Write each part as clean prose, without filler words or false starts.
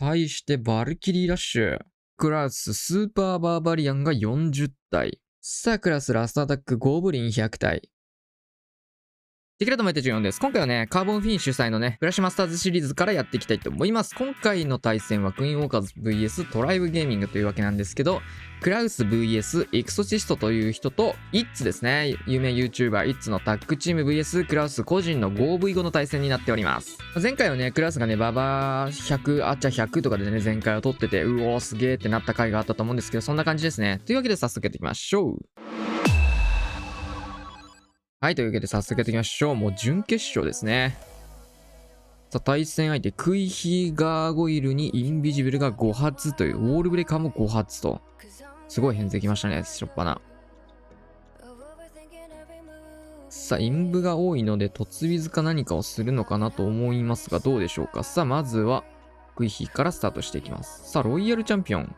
対してバルキリーラッシュ。クラススーパーバーバリアンが40体。さあ、クラスラストアタックゴブリン100体。テキラトマイト14です。今回はね、カーボンフィン主催のね、フラッシュマスターズシリーズからやっていきたいと思います。今回の対戦はクイーンウォーカーズ VS トライブゲーミングというわけなんですけど、クラウス VS エクソシストという人と、イッツですね。有名 YouTuber イッツのタッグチーム VS クラウス個人の 5V5 の対戦になっております。前回はね、クラウスがね、ババ100、アチャ100とかでね、前回を取ってて、うおーすげーってなった回があったと思うんですけど、そんな感じですね。というわけで早速やっていきましょう。はい、というわけで早速やっていきましょう。もう準決勝ですね。さあ、対戦相手、クイヒガーゴイルにインビジブルが5発という、ウォールブレーカーも5発と。すごい変勢きましたね、しょっぱな。さあ、インブが多いので、突ウィズか何かをするのかなと思いますが、どうでしょうか。さあ、まずは、クイヒからスタートしていきます。さあ、ロイヤルチャンピオン。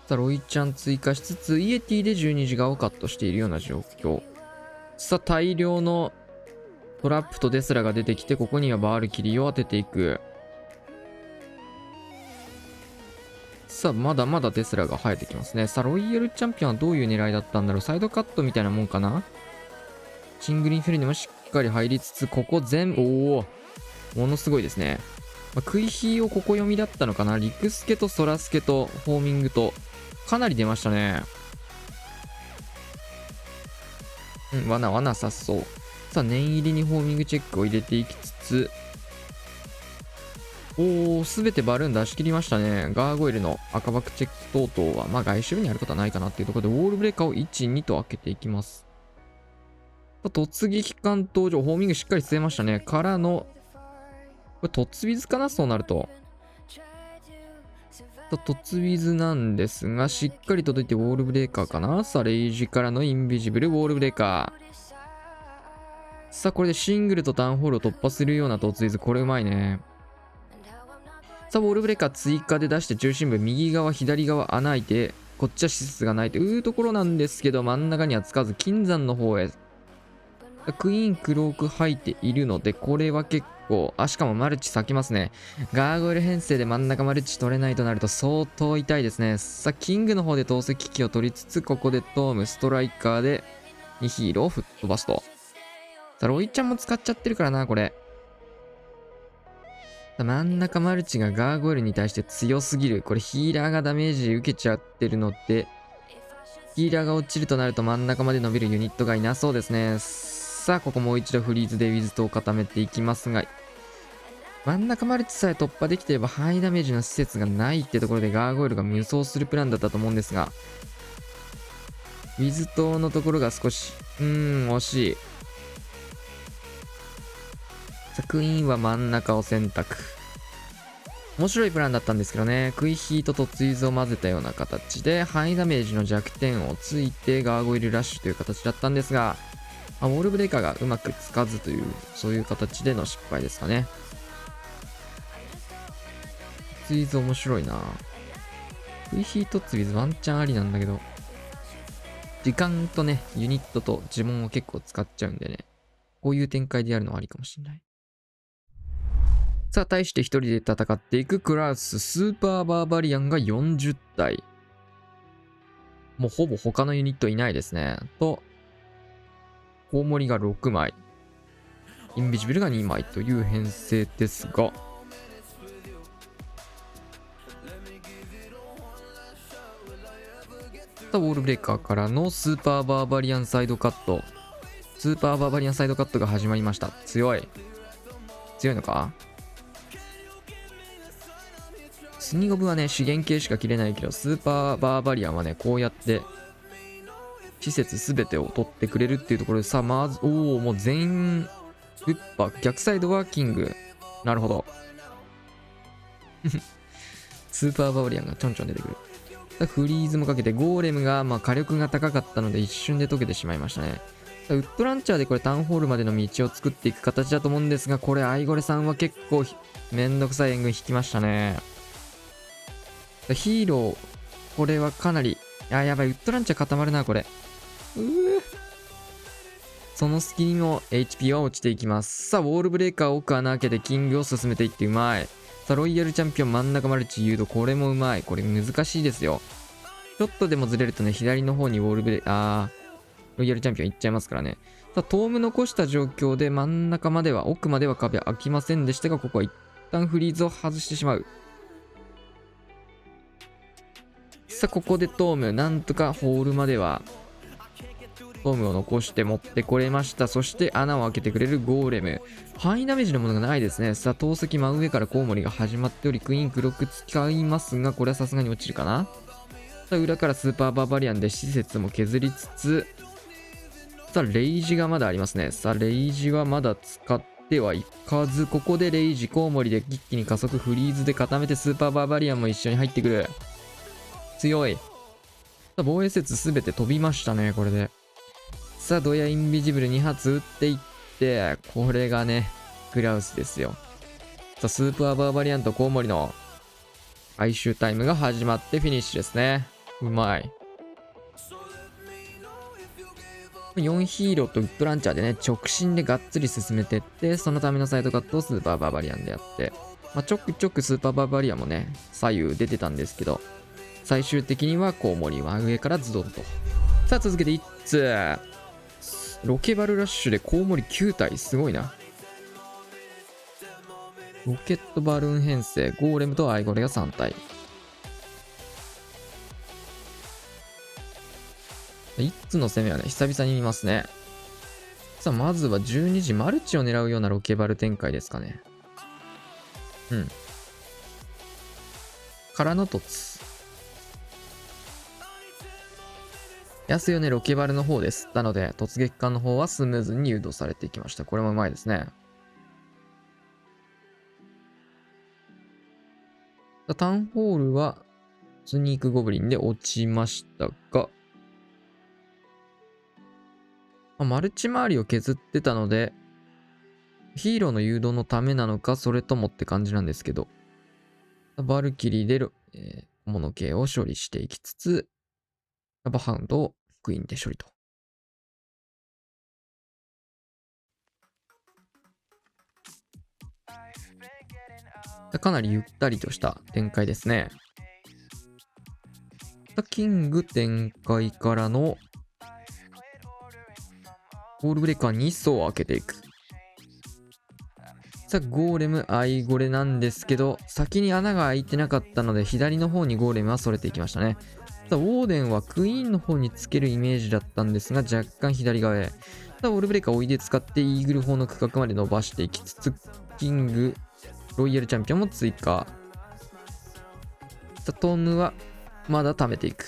さあ、ロイちゃん追加しつつ、イエティで12時側をカットしているような状況。さあ、大量のトラップとデスラが出てきて、ここにはバールキリーを当てていく。さあ、まだまだデスラが生えてきますね。さあ、ロイヤルチャンピオンはどういう狙いだったんだろう。サイドカットみたいなもんかな。シングリンフェルにもしっかり入りつつ、ここおお、ものすごいですね。クイヒーをここ読みだったのかな。リクスケとソラスケとフォーミングと、かなり出ましたね。罠さそう。さあ、念入りにフォーミングチェックを入れていきつつ、すべてバルーン出し切りましたね。ガーゴイルの赤バックチェック等々は、まあ外周にあることはないかなっていうところで、ウォールブレーカーを1、2と開けていきます。突撃艦登場、フォーミングしっかり据えましたね。からの、これ突ウィズかな、そうなると。突ウィズなんですが、しっかり届いてウォールブレーカーかな。さあ、レイジからのインビジブルウォールブレーカー。さあ、これでシングルとタウンホールを突破するような突ウィズ、これうまいね。さあ、ウォールブレーカー追加で出して中心部、右側、左側穴開いて、こっちは施設がないというところなんですけど、真ん中にはつかず、金山の方へ。クイーン、クローク入っているので、これは結構、しかもマルチ咲きますね。ガーゴイル編成で真ん中マルチ取れないとなると相当痛いですね。さあ、キングの方で投石機器を取りつつ、ここでトーム、ストライカーで2ヒーローを吹っ飛ばすと。さあ、ロイちゃんも使っちゃってるからな、これ。真ん中マルチがガーゴイルに対して強すぎる。これヒーラーがダメージ受けちゃってるので、ヒーラーが落ちるとなると真ん中まで伸びるユニットがいなそうですね。さあ、ここもう一度フリーズでウィズトを固めていきますが、真ん中マルチさえ突破できていればハイダメージの施設がないってところでガーゴイルが無双するプランだったと思うんですが、ウィズトのところが少し、惜しい。クイーンは真ん中を選択。面白いプランだったんですけどね、クイヒーと突イズを混ぜたような形で、ハイダメージの弱点をついてガーゴイルラッシュという形だったんですが、ウォールブレーカーがうまくつかずという、そういう形での失敗ですかね。突イズ面白いな。クイヒーと突イズワンチャンありなんだけど、時間とね、ユニットと呪文を結構使っちゃうんでね、こういう展開でやるのはありかもしれない。さあ、対して一人で戦っていくクラウススーパーバーバリアンが40体。もうほぼ他のユニットいないですね。と、コウモリが6枚。インビジブルが2枚という編成ですが、ウォールブレーカーからのスーパーバーバリアンサイドカット。スーパーバーバリアンサイドカットが始まりました。強い。強いのか？スニゴブはね、資源系しか切れないけど、スーパーバーバリアンはね、こうやって、施設すべてを取ってくれるっていうところで、さあ、まず、もう全員、ウッパ、逆サイドはキング。なるほど。スーパーバーバリアンがちょんちょん出てくる。フリーズもかけて、ゴーレムが、火力が高かったので一瞬で溶けてしまいましたね。ウッドランチャーでこれタウンホールまでの道を作っていく形だと思うんですが、これアイゴレさんは結構めんどくさい援軍引きましたね。ヒーロー、これはかなり、やばい、ウッドランチャー固まるな、これ。その隙にも HP は落ちていきます。さあ、ウォールブレーカー奥穴開けてキングを進めていってうまい。さあ、ロイヤルチャンピオン真ん中マルチ誘導。これもうまい。これ難しいですよ。ちょっとでもずれるとね、左の方にウォールブレーカー、ロイヤルチャンピオン行っちゃいますからね。さあ、トーム残した状況で真ん中までは、奥までは壁開きませんでしたが、ここは一旦フリーズを外してしまう。さあ、ここでトーム、なんとかホールまでは、トームを残して持ってこれました。そして穴を開けてくれるゴーレム。範囲ダメージのものがないですね。さあ、投石真上からコウモリが始まっており、クイーン黒く使いますが、これはさすがに落ちるかな。さあ、裏からスーパーバーバリアンで施設も削りつつ、さあ、レイジがまだありますね。さあ、レイジはまだ使ってはいかず、ここでレイジ、コウモリで一気に加速、フリーズで固めて、スーパーバーバリアンも一緒に入ってくる。強い。さあ、防衛説すべて飛びましたね、これで。さあ、ドヤインビジブル2発撃っていって、これがね、クラウスですよ。さあ、スーパーバーバリアンとコウモリの回収タイムが始まってフィニッシュですね。うまい。4ヒーローとウッドランチャーでね、直進でがっつり進めてって、そのためのサイドカットをスーパーバーバリアンでやって、ちょくちょくスーパーバーバリアンもね、左右出てたんですけど、最終的にはコウモリは上からズドンと。さあ、続けて1つ。ロケバルラッシュでコウモリ9体、すごいな。ロケットバルーン編成、ゴーレムとアイゴレが3体。1つの攻めはね、久々に見ますね。さあ、まずは12時マルチを狙うようなロケバル展開ですかね。うん。からの凸。安よね、ロケバルの方です。なので、突撃艦の方はスムーズに誘導されていきました。これもうまいですね。タウンホールは、スニークゴブリンで落ちましたが、マルチ周りを削ってたので、ヒーローの誘導のためなのか、それともって感じなんですけど、バルキリーで、小物系を処理していきつつ、バハウンドをクイーンで処理と。かなりゆったりとした展開ですね。キング展開からのゴールブレーカー2層を開けていく。さあ、ゴーレム、アイゴレなんですけど、先に穴が開いてなかったので、左の方にゴーレムはそれていきましたね。さあ、ウォーデンはクイーンの方につけるイメージだったんですが、若干左側へ。さあ、ウォールブレーカーをおいで使ってイーグル砲の区画まで伸ばしていきつつ、キング、ロイヤルチャンピオンも追加。さあ、トームはまだ貯めていく。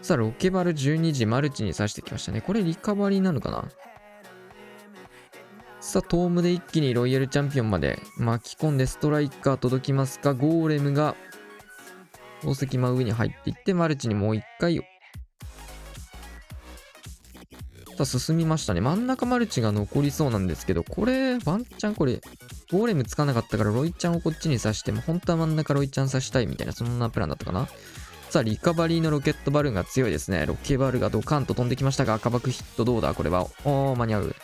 さあ、ロケバル12時マルチに刺してきましたね。これリカバリーなのかな。さあ、トームで一気にロイヤルチャンピオンまで巻き込んでストライカー届きますか。ゴーレムが宝石真上に入っていってマルチにもう一回。さあ、進みましたね。真ん中マルチが残りそうなんですけど、これワンチャンこれゴーレムつかなかったからロイちゃんをこっちに刺しても本当は真ん中ロイちゃん刺したいみたいな、そんなプランだったかな。さあ、リカバリーのロケットバルーンが強いですね。ロケバルがドカンと飛んできましたが、赤爆ヒットどうだこれは。間に合う。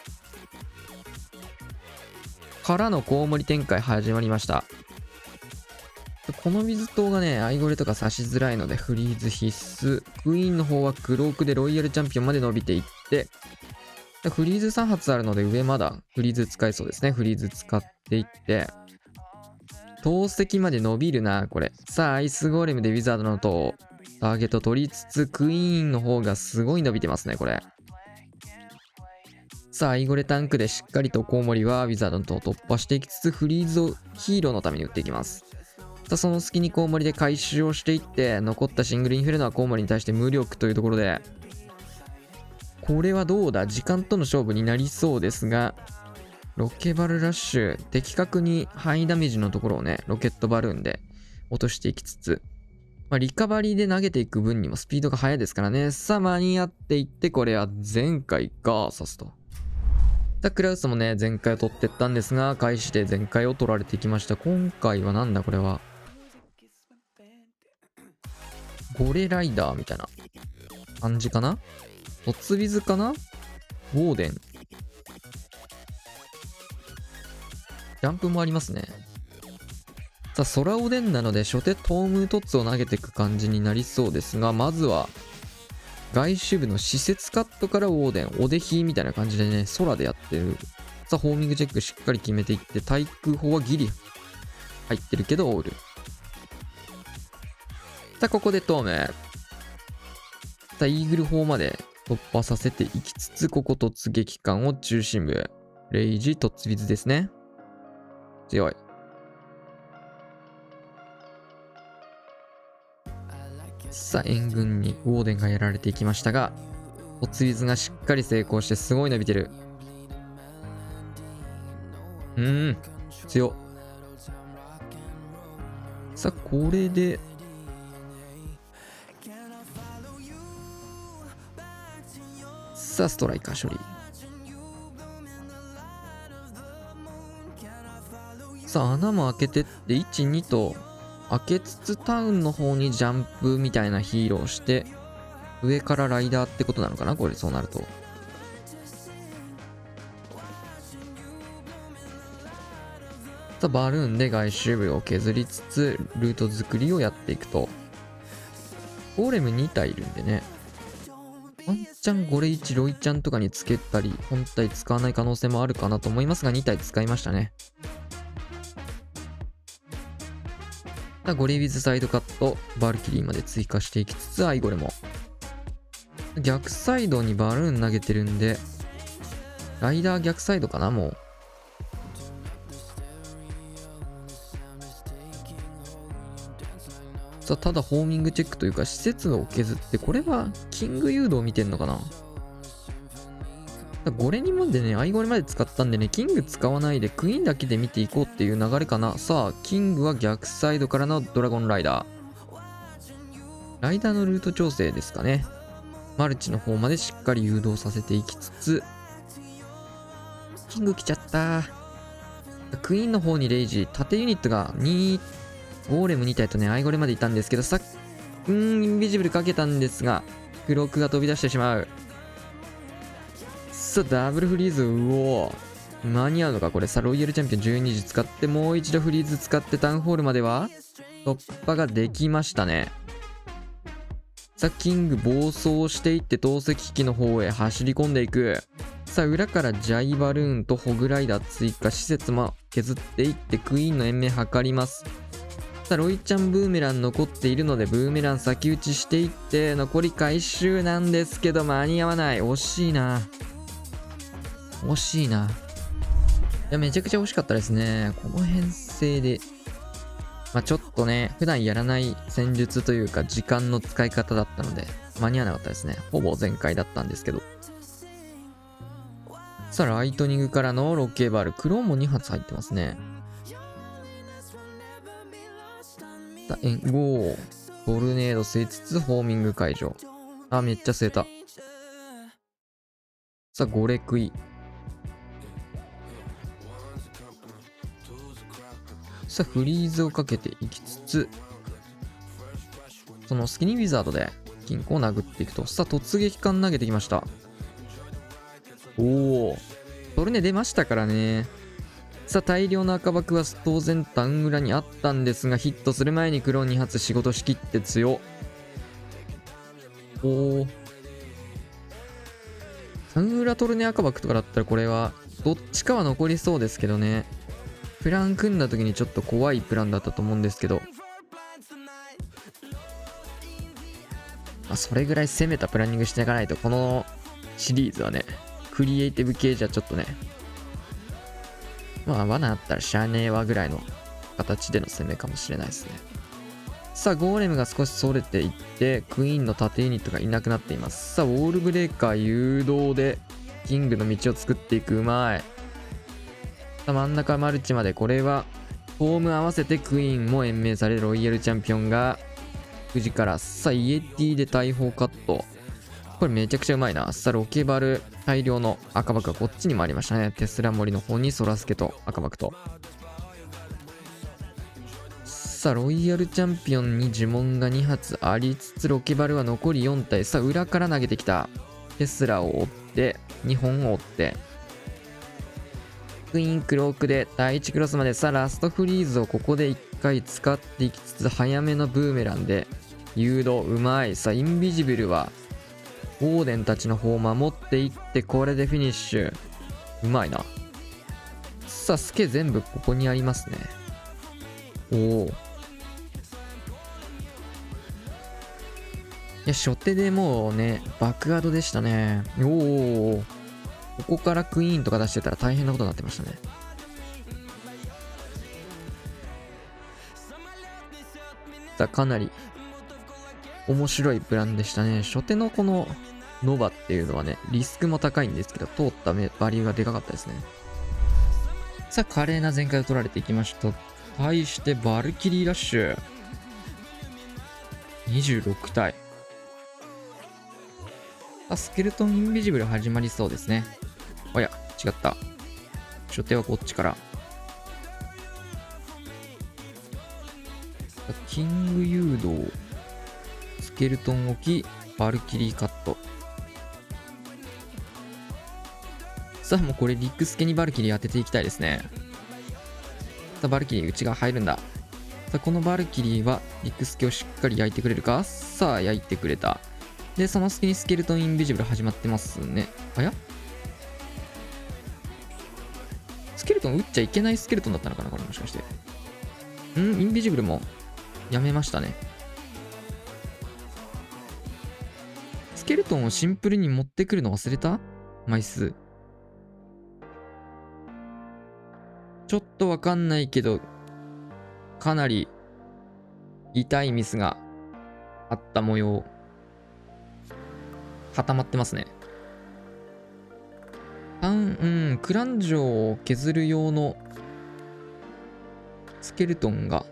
からのコウモリ展開始まりました。この水塔がね、アイゴレとか刺しづらいのでフリーズ必須。クイーンの方はクロークでロイヤルチャンピオンまで伸びていって、フリーズ3発あるので上まだフリーズ使えそうですね。フリーズ使っていって、投石まで伸びるな、これ。さあ、アイスゴーレムでウィザードの塔、ターゲット取りつつ、クイーンの方がすごい伸びてますね、これ。さあ、アイゴレタンクでしっかりとコウモリはウィザードの塔を突破していきつつ、フリーズをヒーローのために打っていきます。さあ、その隙にコウモリで回収をしていって、残ったシングルインフェルノはコウモリに対して無力というところで、これはどうだ、時間との勝負になりそうですが、ロケバルラッシュ、的確にハイダメージのところをね、ロケットバルーンで落としていきつつ、リカバリーで投げていく分にもスピードが速いですからね。さあ、間に合っていって、これは前回が刺すと。さあ、クラウスもね、前回を取ってったんですが、開始で前回を取られていきました。今回はなんだこれは。ゴレライダーみたいな感じかな。トツビズかな。ウォーデン。ジャンプもありますね。さあ、空おでんなので初手トームトッツを投げていく感じになりそうですが、まずは外周部の施設カットからオーデン、おでひみたいな感じでね、空でやってる。さあ、ホーミングチェックしっかり決めていって、対空砲はギリ入ってるけどオール。さあ、ここでトーム。さあ、イーグル砲まで突破させていきつつ、ここ突撃艦を中心部。レイジ、トッツビズですね。強い。さあ、援軍にウォーデンがやられていきましたが、トッツビズがしっかり成功してすごい伸びてる。強っ。さあ、これで、さあ、ストライカー処理。さあ、穴も開けてって、1、2と、開けつつタウンの方にジャンプみたいなヒーローして、上からライダーってことなのかなこれ、そうなると。さあ、バルーンで外周部を削りつつ、ルート作りをやっていくと。ゴーレム2体いるんでね。ワンチャンゴレ1、ロイちゃんとかにつけたり、本体使わない可能性もあるかなと思いますが、2体使いましたね。ゴレイビズサイドカット、バルキリーまで追加していきつつ、アイゴレも。逆サイドにバルーン投げてるんで、ライダー逆サイドかな、もう。さあ、ただホーミングチェックというか、施設を削って、これはキング誘導見てんのかな。ゴレにまでね、アイゴレまで使ったんでね、キング使わないでクイーンだけで見ていこうっていう流れかな。さあ、キングは逆サイドからのドラゴンライダー。ライダーのルート調整ですかね。マルチの方までしっかり誘導させていきつつ、キング来ちゃった。クイーンの方にレイジ、縦ユニットが2、ゴーレム2体とね、アイゴレまでいたんですけど、インビジブルかけたんですが、クロックが飛び出してしまう。さあ、ダブルフリーズ、間に合うのかこれ。さあ、ロイヤルチャンピオン12時使って、もう一度フリーズ使ってタウンホールまでは突破ができましたね。さあ、キング暴走していって投石機の方へ走り込んでいく。さあ、裏からジャイバルーンとホグライダー追加、施設も削っていってクイーンの延命図ります。さあ、ロイちゃんブーメラン残っているので、ブーメラン先打ちしていって、残り回収なんですけど、間に合わない。惜しいな。惜しいな。いや、めちゃくちゃ惜しかったですね。この編成で。ちょっとね、普段やらない戦術というか、時間の使い方だったので、間に合わなかったですね。ほぼ全開だったんですけど。さあ、ライトニングからのロケバル。クローンも2発入ってますね。さあ、トルネード吸いつつ、ホーミング解除。あ、めっちゃ吸えた。さあ、ゴレクイ。さあ、フリーズをかけていきつつ、そのスキニーウィザードで金庫を殴っていくと。さあ、突撃艦投げてきました。トルネ出ましたからね。さあ、大量の赤爆は当然タウン裏にあったんですが、ヒットする前にクローン2発仕事しきって強。タウン裏トルネ赤爆とかだったらこれはどっちかは残りそうですけどね。プラン組んだ時にちょっと怖いプランだったと思うんですけど、それぐらい攻めたプランニングしていかないと、このシリーズはね、クリエイティブ系じゃちょっとね、罠あったらしゃあねえわぐらいの形での攻めかもしれないですね。さあ、ゴーレムが少し逸れていって、クイーンの縦ユニットがいなくなっています。さあ、ウォールブレーカー誘導で、キングの道を作っていく。うまい。さあ、真ん中マルチまで、これは、ホーム合わせてクイーンも延命されるロイヤルチャンピオンが、9時から。さあ、イエティで大砲カット。これめちゃくちゃうまいな。さあ、ロケバル、大量の赤爆がこっちに回りましたね。テスラ森の方にソラスケと赤爆と。さあ、ロイヤルチャンピオンに呪文が2発ありつつ、ロケバルは残り4体。さあ、裏から投げてきた。テスラを追って、2本を追って。クイーンクロークで第1クロスまで。さあラストフリーズをここで1回使っていきつつ、早めのブーメランで誘導うまい。さあインビジブルはオーデンたちの方を守っていって、これでフィニッシュ。うまいな。さあスケ全部ここにありますね。おお、いや初手でもうね爆アドでしたね。おお、ここからクイーンとか出してたら大変なことになってましたね。さあかなり面白いプランでしたね。初手のこのノバっていうのはね、リスクも高いんですけど、通ったバリューがでかかったですね。さあ、華麗な全開を取られていきました。対して、バルキリーラッシュ。26体。スケルトンインビジブル始まりそうですね。おや、違った。初手はこっちから。キング誘導。スケルトン置き、バルキリーカット。さあもうこれリックスケにバルキリー当てていきたいですね。さあバルキリー内側入るんだ。さあこのバルキリーはリックスケをしっかり焼いてくれるか。さあ焼いてくれた。でその隙にスケルトンインビジブル始まってますね。あやスケルトン撃っちゃいけないスケルトンだったのかなこれもしかして。インビジブルもやめましたね。スケルトンをシンプルに持ってくるの忘れた枚数。ちょっとわかんないけど、かなり痛いミスがあった模様。固まってますね。クランジョを削る用のスケルトンが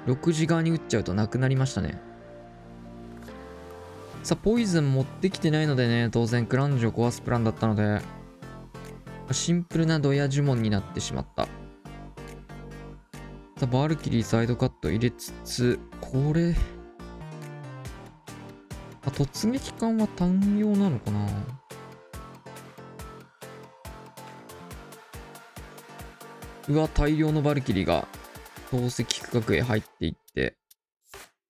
6時側に撃っちゃうとなくなりましたね。さあ、ポイズン持ってきてないのでね、当然クランジョを壊すプランだったので、シンプルなドヤ呪文になってしまった。さあ、バルキリーサイドカット入れつつ、これ、突撃艦は単用なのかな。うわ、大量のバルキリーが投石区画へ入っていって、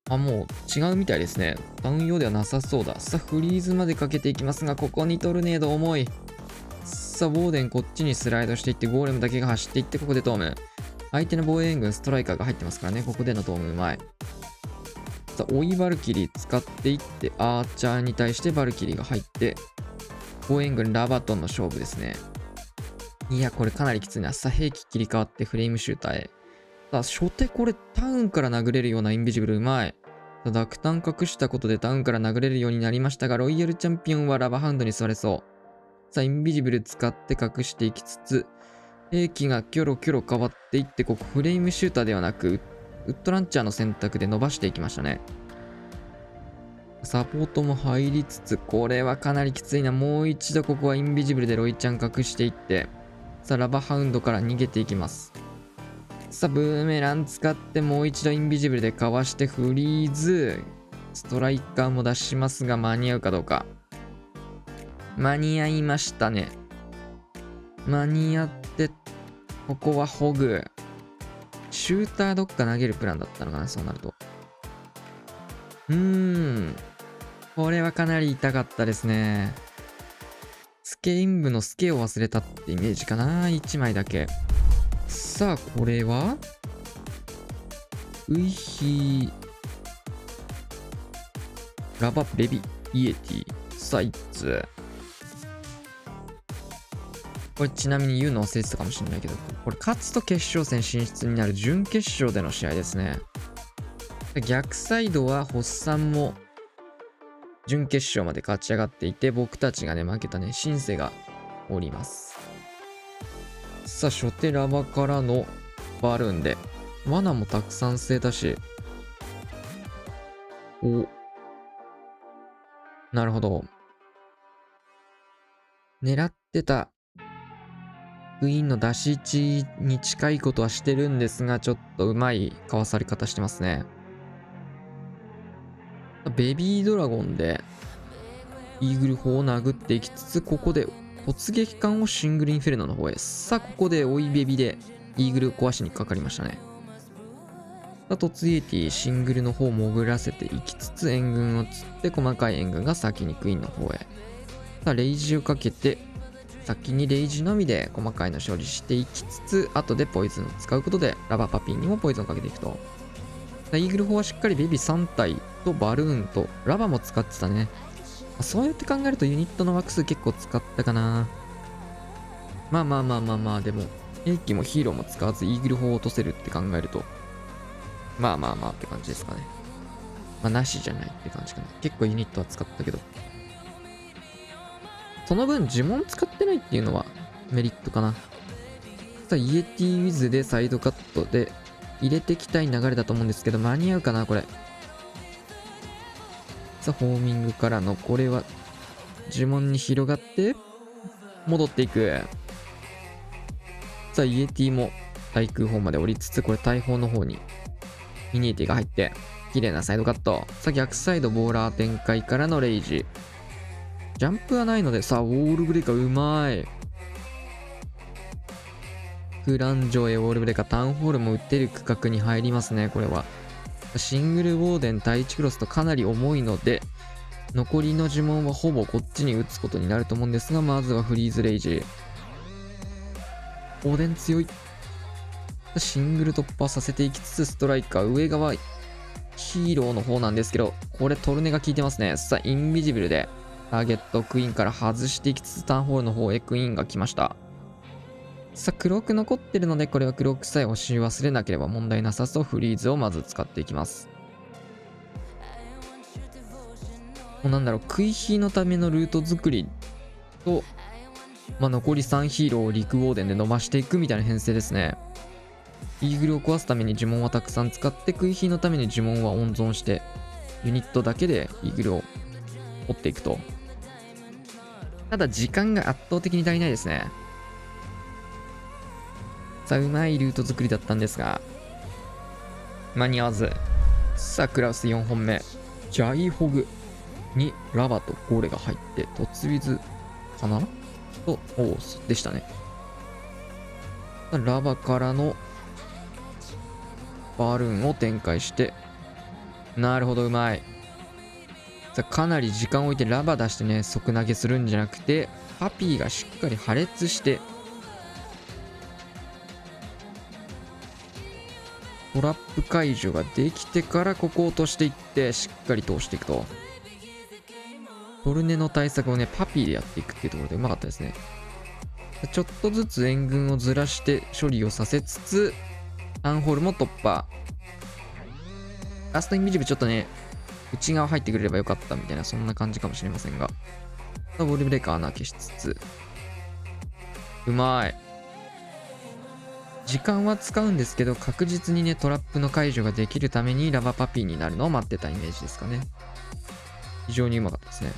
もう違うみたいですね。単用ではなさそうだ。さあ、フリーズまでかけていきますが、ここにトルネード重い。さあ、ウォーデンこっちにスライドしていって、ゴーレムだけが走っていって、ここでトーム。相手の防衛援軍、ストライカーが入ってますからね。ここでのトームうまい。さあ、追いバルキリー使っていって、アーチャーに対してバルキリーが入って、防衛援軍ラバトンの勝負ですね。いや、これかなりきついな。さあ、兵器切り替わってフレームシューターへ。さあ、初手これタウンから殴れるようなインビジブルうまい。ただ、濁点隠したことでタウンから殴れるようになりましたが、ロイヤルチャンピオンはラバハンドに座れそう。さあ、インビジブル使って隠していきつつ、兵器がキョロキョロ変わっていって、ここフレームシューターではなく、ウッドランチャーの選択で伸ばしていきましたね。サポートも入りつつ、これはかなりきついな。もう一度ここはインビジブルでロイちゃん隠していって、さあ、ラバハウンドから逃げていきます。さあ、ブーメラン使ってもう一度インビジブルでかわしてフリーズ。ストライカーも出しますが間に合うかどうか。間に合いましたね。間に合って、ここはホグ。シューターどっか投げるプランだったのかな、そうなると。これはかなり痛かったですね。スケイン部のスケを忘れたってイメージかな。1枚だけ。さあ、これはウイヒー。ラバベビイエティ。さあ、1つ。これちなみに言うの忘れてたかもしれないけど、これ勝つと決勝戦進出になる準決勝での試合ですね。逆サイドはホッサンも準決勝まで勝ち上がっていて、僕たちがね、負けたね、シンセがおります。さあ、初手ラバからのバルーンで、罠もたくさん捨てたし、なるほど。狙ってたクイーンの出し位置に近いことはしてるんですが、ちょっとうまいかわされ方してますね。ベビードラゴンでイーグル砲を殴っていきつつ、ここで突撃艦をシングルインフェルノの方へ。さあ、ここで追いベビでイーグルを壊しにかかりましたね。さあ、突イエティ、シングルの方を潜らせていきつつ、援軍を釣って、細かい援軍が先にクイーンの方へ。さあ、レイジをかけて、先にレイジのみで細かいの処理していきつつ、後でポイズンを使うことで、ラバパピンにもポイズンをかけていくと。イーグル砲はしっかりベビー3体とバルーンとラバも使ってたね。そうやって考えるとユニットの枠数結構使ったかな。まあ、でも、兵器もヒーローも使わずイーグル砲を落とせるって考えると、まあって感じですかね。まあ、なしじゃないって感じかな。結構ユニットは使ったけど。その分呪文使ってないっていうのはメリットかな。さあ、イエティウィズでサイドカットで入れてきたい流れだと思うんですけど、間に合うかな、これ。さあ、ホーミングからの、これは、呪文に広がって、戻っていく。さあ、イエティも対空砲まで降りつつ、これ大砲の方に、ミニエティが入って、綺麗なサイドカット。さあ、逆サイドボーラー展開からのレイジ。ジャンプはないので、さあ、ウォールブレイカーうまい。クランジョへウォールブレイカー、タウンホールも打てる区画に入りますね、これは。シングルウォーデン対1クロスとかなり重いので、残りの呪文はほぼこっちに打つことになると思うんですが、まずはフリーズレイジ。ウォーデン強い。シングル突破させていきつつ、ストライカー、上側、ヒーローの方なんですけど、これトルネが効いてますね。さあ、インビジブルで、ターゲットクイーンから外していきつつ、ターンホールの方へクイーンが来ました。さあ、クローク残ってるので、これはクロークさえ押し忘れなければ問題なさそう。フリーズをまず使っていきます。もうなんだろう、クイヒーのためのルート作りと、残り3ヒーローをリクウォーデンで伸ばしていくみたいな編成ですね。イーグルを壊すために呪文はたくさん使って、クイヒーのために呪文は温存して、ユニットだけでイーグルを追っていくと。ただ時間が圧倒的に足りないですね。さあ、うまいルート作りだったんですが、間に合わず。さあ、クラウス4本目。ジャイホグにラバとゴーレが入って、突ウィズかなと、オースでしたね。ラバからのバルーンを展開して、なるほど、うまい。さあ、かなり時間を置いてラバ出してね、即投げするんじゃなくて、パピーがしっかり破裂して、トラップ解除ができてからここを落としていってしっかり通していくと。トルネの対策をね、パピーでやっていくっていうところでうまかったですね。ちょっとずつ援軍をずらして処理をさせつつ、タウンホールも突破。ラストインビジブルちょっとね、内側入ってくれればよかったみたいな、そんな感じかもしれませんが。ウォールブレーカー穴消しつつ。うまい。時間は使うんですけど、確実にね、トラップの解除ができるためにラバパピーになるのを待ってたイメージですかね。非常にうまかったですね。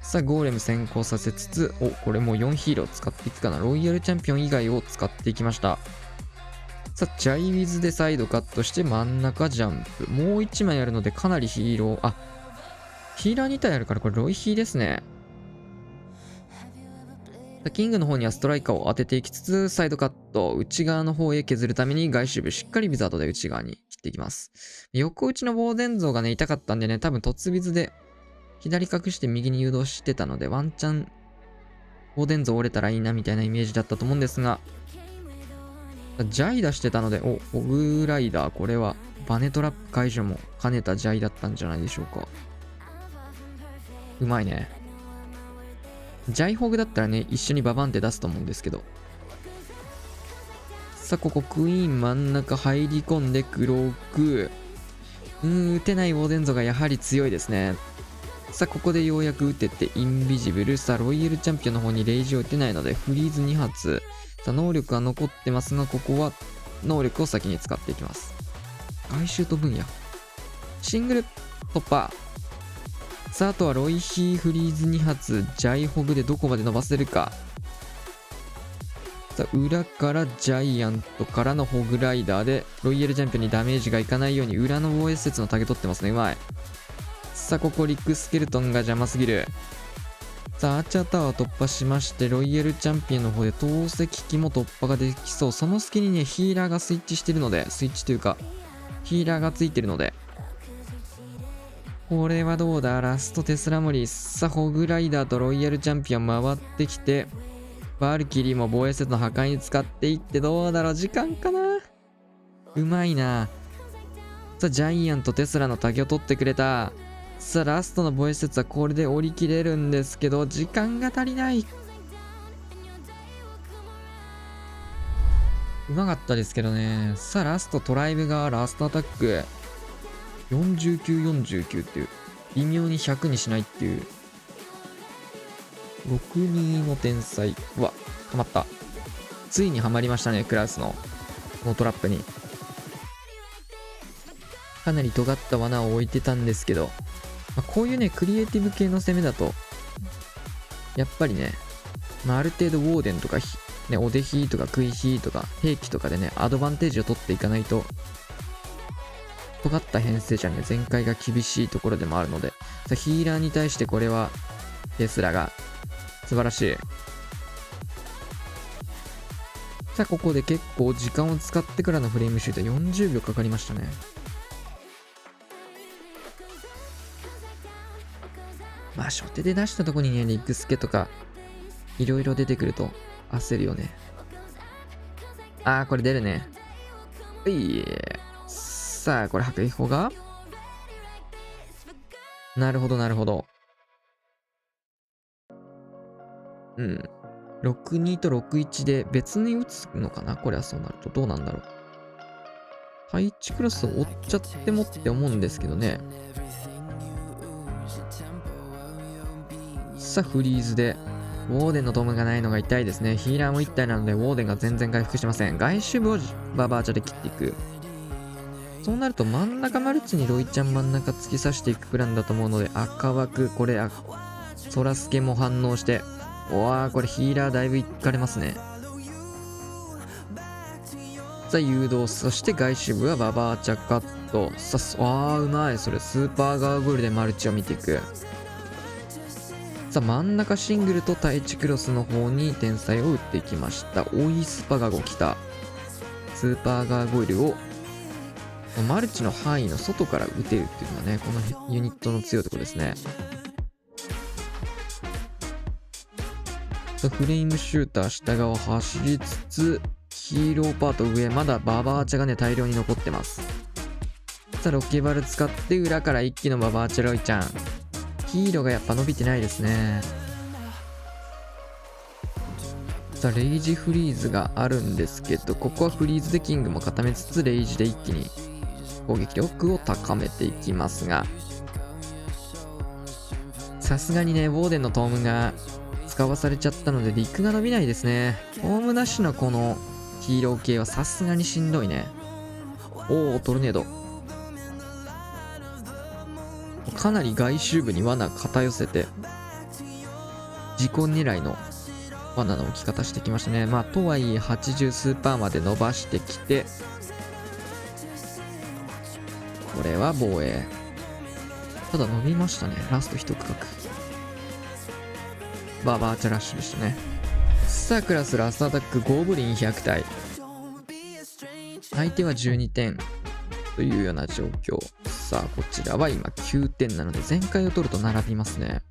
さあ、ゴーレム先行させつつ、これもう4ヒーロー使っていくかな。ロイヤルチャンピオン以外を使っていきました。さあ、ジャイウィズでサイドカットして真ん中ジャンプ。もう1枚あるのでかなりヒーロー、ヒーラー2体あるからこれロイヒーですね。キングの方にはストライカーを当てていきつつ、サイドカット、内側の方へ削るために外周部しっかりビザードで内側に切っていきます。横打ちのボーデン像がね、痛かったんでね、多分突ビズで左隠して右に誘導してたので、ワンチャンボーデン像折れたらいいなみたいなイメージだったと思うんですが、ジャイ出してたので、ホグライダー、これはバネトラップ解除も兼ねたジャイだったんじゃないでしょうか。うまいね。ジャイホグだったらね、一緒にババンって出すと思うんですけど。さあ、ここクイーン真ん中入り込んでクローク。打てないウォーデンゾがやはり強いですね。さあ、ここでようやく打ててインビジブル。さあ、ロイヤルチャンピオンの方にレイジを打てないので、フリーズ2発。さあ、能力は残ってますが、ここは能力を先に使っていきます。外周と分野。シングル突破。さあ、あとはロイヒーフリーズ2発、ジャイホグでどこまで伸ばせるか。さあ、裏からジャイアントからのホグライダーで、ロイヤルチャンピオンにダメージがいかないように裏の防衛施設のタゲ取ってますね。うまい。さあ、ここリックスケルトンが邪魔すぎる。さあ、アーチャータワーを突破しまして、ロイヤルチャンピオンの方で透析機も突破ができそう。その隙にね、ヒーラーがスイッチしてるので、スイッチというか、ヒーラーがついてるので、これはどうだ、ラストテスラモリー。さあ、ホグライダーとロイヤルチャンピオン回ってきて、バルキリーも防衛セットの破壊に使っていって、どうだろう、時間かな。うまいな。さあ、ジャイアントテスラのタゲを取ってくれた。さあ、ラストの防衛施設はこれで降り切れるんですけど、時間が足りない。うまかったですけどね。さあ、ラストトライブがラストアタック。49、49っていう。微妙に100にしないっていう。62の天才。うわ、はまった。ついにはまりましたね、クラウスの。このトラップに。かなり尖った罠を置いてたんですけど、こういうね、クリエイティブ系の攻めだと、やっぱりね、ある程度ウォーデンとか、ね、おでひとか食いひとか、兵器とかでね、アドバンテージを取っていかないと、尖った編成じゃね、全開が厳しいところでもあるので、さあヒーラーに対してこれは、テスラが、素晴らしい。さあ、ここで結構時間を使ってからのフレームシュート40秒かかりましたね。まあ、初手で出したとこにね、リックスケとか、いろいろ出てくると焦るよね。あー、これ出るね。さあ、これ白衣砲がなるほど、なるほど。うん。62と61で別に打つのかな、これはそうなると。どうなんだろう。配置クロスを追っちゃってもって思うんですけどね。さあ、フリーズで。ウォーデンのトムがないのが痛いですね。ヒーラーも1体なので、ウォーデンが全然回復してません。外周部をババーチャで切っていく。そうなると真ん中マルチにロイちゃん真ん中突き刺していくプランだと思うので、赤枠、これ、ソラスケも反応して。おわー、これヒーラーだいぶいかれますね。さあ、誘導。そして外周部はババーチャカット。うまい。それ、スーパーガーゴールでマルチを見ていく。さあ、真ん中シングルと対地クロスの方に天才を打っていきました。オイスパガゴ来た。スーパーガーゴイルをマルチの範囲の外から打てるっていうのはね、このユニットの強いところですね。さあ、フレームシューター下側走りつつ、ヒーローパート上、まだババーチャがね、大量に残ってます。さあ、ロケバル使って裏から一気のババーチャロイちゃん。ヒーローがやっぱ伸びてないですね。さあ、レイジフリーズがあるんですけど、ここはフリーズでキングも固めつつ、レイジで一気に攻撃力を高めていきますが、さすがにね、ウォーデンのトームが使わされちゃったので、陸が伸びないですね。トームなしのこのヒーロー系はさすがにしんどいね。おお、トルネード。かなり外周部に罠偏寄せて、自己狙いの罠の置き方してきましたね。まあ、とはいえ80スーパーまで伸ばしてきて、これは防衛。ただ伸びましたね。ラスト一区画。バーチャラッシュでしたね。さあ、クラスラストアタック、ゴブリン100体。相手は12点というような状況。さあ、こちらは今9点なので、全開を取ると並びますね。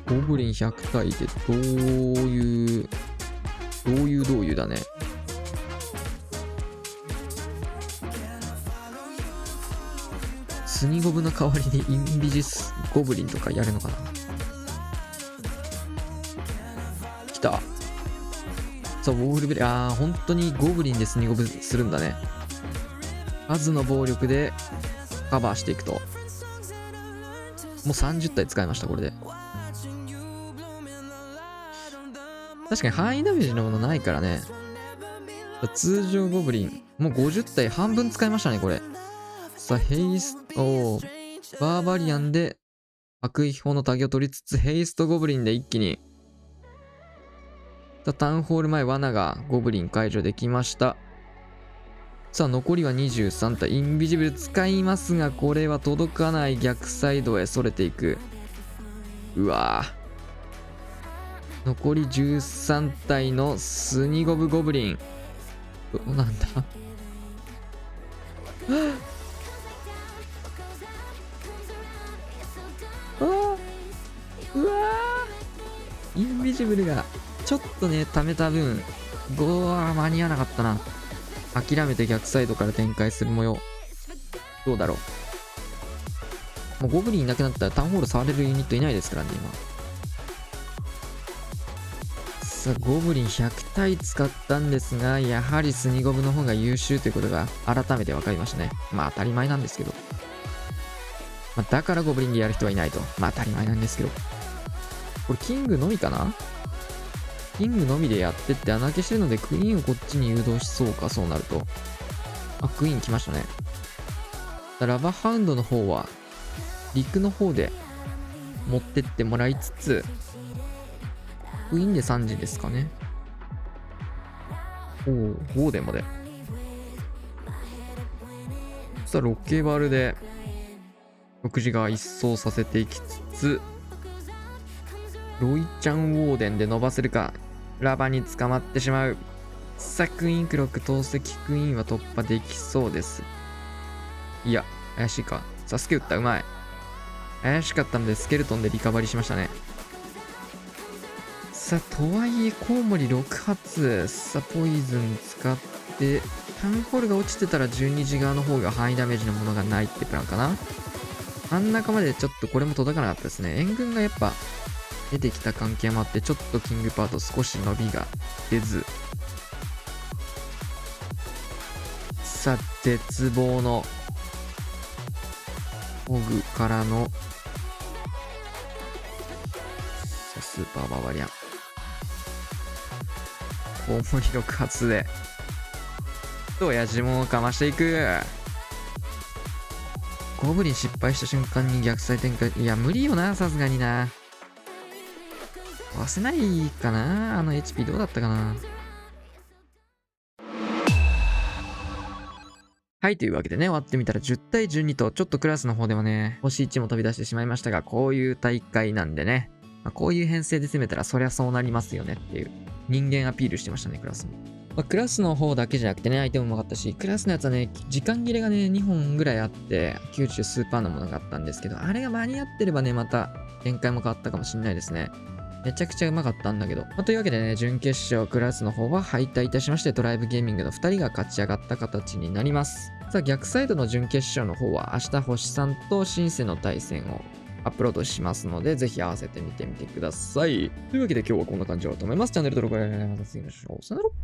ゴブリン100体でどういうだね。スニゴブの代わりにインビジスゴブリンとかやるのかな。来た。そう、ウォールベリー。本当にゴブリンでスニゴブするんだね。数の暴力でカバーしていくと。もう30体使いました、これで。確かに範囲ダメージのものないからね。通常ゴブリン。もう50体半分使いましたね、これ。さあ、ヘイスト、バーバリアンで悪意砲のタゲを取りつつ、ヘイストゴブリンで一気に。さあ、タウンホール前、罠がゴブリン解除できました。さあ、残りは23体。インビジブル使いますが、これは届かない。逆サイドへ逸れていく。うわぁ。残り13体のスニゴブゴブリン。どうなんだうわインビジブルがちょっとね貯めた分間に合わなかったな。諦めて逆サイドから展開する模様。どうだろう。もうゴブリンいなくなったらタウンホール触れるユニットいないですからね今。さあゴブリン100体使ったんですが、やはりスニゴブの方が優秀ということが改めて分かりましたね。まあ当たり前なんですけど、だからゴブリンでやる人はいないと。まあ当たり前なんですけど、これキングのみかな。キングのみでやってって穴開けしてるのでクイーンをこっちに誘導しそうか。そうなるとクイーン来ましたね。ラバハウンドの方は陸の方で持ってってもらいつつ、クイーンで3時ですかね。おお、5でまで。そしたらロッケーバールで6時が一掃させていきつつ、ロイちゃんウォーデンで伸ばせるか。ラバに捕まってしまう。さあクイーンクロック投石クイーンは突破できそうです。いや怪しいか。サスケ打った。うまい。怪しかったのでスケルトンでリカバリーしましたね。さあとはいえコウモリ6発。さあポイズン使ってタウンホールが落ちてたら12時側の方が範囲ダメージのものがないってプランかな。真ん中までちょっとこれも届かなかったですね。援軍がやっぱ出てきた関係もあってちょっとキングパート少し伸びが出ず。さあ絶望のオグからのスーパーババリアン。コウモリ6発で親父もかましていく。ゴブリン失敗した瞬間に逆サイ展開。いや無理よな、さすがにな。合わせないかな。HP どうだったかな。はい、というわけでね、終わってみたら10対12と、ちょっとクラスの方ではね、星1も飛び出してしまいましたが、こういう大会なんでね、こういう編成で攻めたらそりゃそうなりますよねっていう人間アピールしてましたね、クラスも。クラスの方だけじゃなくてね、相手もうまかったし、クラスのやつはね、時間切れがね、2本ぐらいあって、90スーパーのものがあったんですけど、あれが間に合ってればね、また展開も変わったかもしれないですね。めちゃくちゃうまかったんだけど。というわけでね、準決勝クラスの方は敗退いたしまして、ドライブゲーミングの2人が勝ち上がった形になります。さあ、逆サイドの準決勝の方は、明日星さんとシンセの対戦をアップロードしますので、ぜひ合わせてみてみてください。というわけで今日はこんな感じだと思います。チャンネル登録お願いします。また次のショー。さよなら。